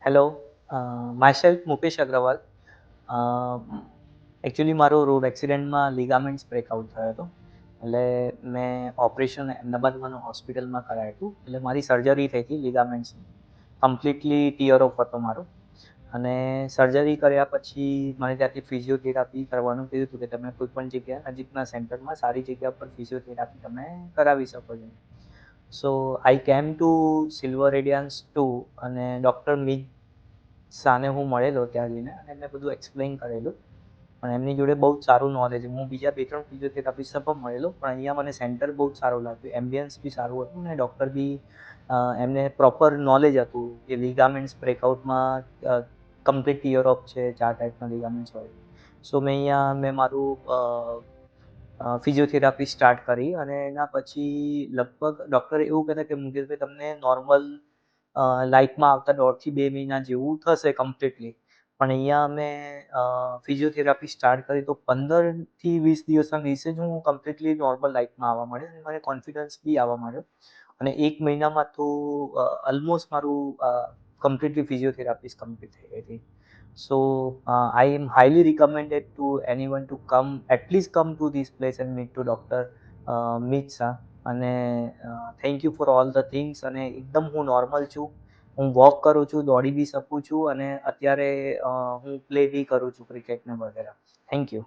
Hello, myself Mukesh Agarwal. Actually મારો road એક્સિડન્ટમાં ligaments breakout થયો હતો. એટલે મેં ઓપરેશન અમદાવાદમાં હોસ્પિટલમાં કરાયું હતું. એટલે મારી સર્જરી થઈ હતી લિગામેન્ટ્સની. કમ્પ્લીટલી ટીયર ઓફ હતો મારો. અને સર્જરી કર્યા પછી મને ત્યાંથી ફિઝિયોથેરાપી કરવાનું કીધું હતું કે તમે કોઈ પણ જગ્યા નજીકના સેન્ટરમાં સારી જગ્યા પર ફિઝિયોથેરાપી તમે કરાવી શકો છો. સો આઈ કેમ ટુ સિલ્વર રેડિયન્સ 2 અને ડૉક્ટર મીત શાને હું મળેલો ત્યાં જઈને અને એમને બધું એક્સપ્લેન કરેલું. પણ એમની જોડે બહુ જ સારું નોલેજ, હું બીજા 2-3 ફિઝિયોથેરાપિસ્ટને પણ મળેલો, પણ અહીંયા મને સેન્ટર બહુ જ સારું લાગ્યું. એમ્બિયન્સ બી સારું હતું અને ડૉક્ટર બી એમને પ્રોપર નોલેજ હતું કે લિગામેન્ટ્સ બ્રેકઆઉટમાં કમ્પ્લીટ ટીયર ઓફ છે, 4 ટાઈપના લિગામેન્ટ્સ હોય. સો મેં મારું ફિઝિયોથેરાપી સ્ટાર્ટ કરી અને એના પછી લગભગ ડૉક્ટરે એવું કહેતા કે મુકેશભાઈ તમને નોર્મલ લાઈફમાં આવતા 1.5 થી 2 મહિના જેવું થશે કમ્પ્લીટલી. પણ અહીંયા અમે ફિઝિયોથેરાપી સ્ટાર્ટ કરી તો 15 થી 20 દિવસના દિવસે જ હું કમ્પ્લીટલી નોર્મલ લાઈફમાં આવવા માંડ્યો અને મને કોન્ફિડન્સ બી આવવા માંડ્યો. અને 1 મહિનામાં તો ઓલમોસ્ટ મારું કમ્પ્લીટલી ફિઝિયોથેરાપી કમ્પ્લીટ થઈ ગઈ હતી. So I am highly recommended to anyone to come, at least come to this place and meet to Dr. Meet Shah. અને thank you for all the things. અને એકદમ હું normal છું, હું walk કરું છું, દોડી બી શકું છું અને અત્યારે હું પ્લે બી કરું છું ક્રિકેટને વગેરે. Thank you.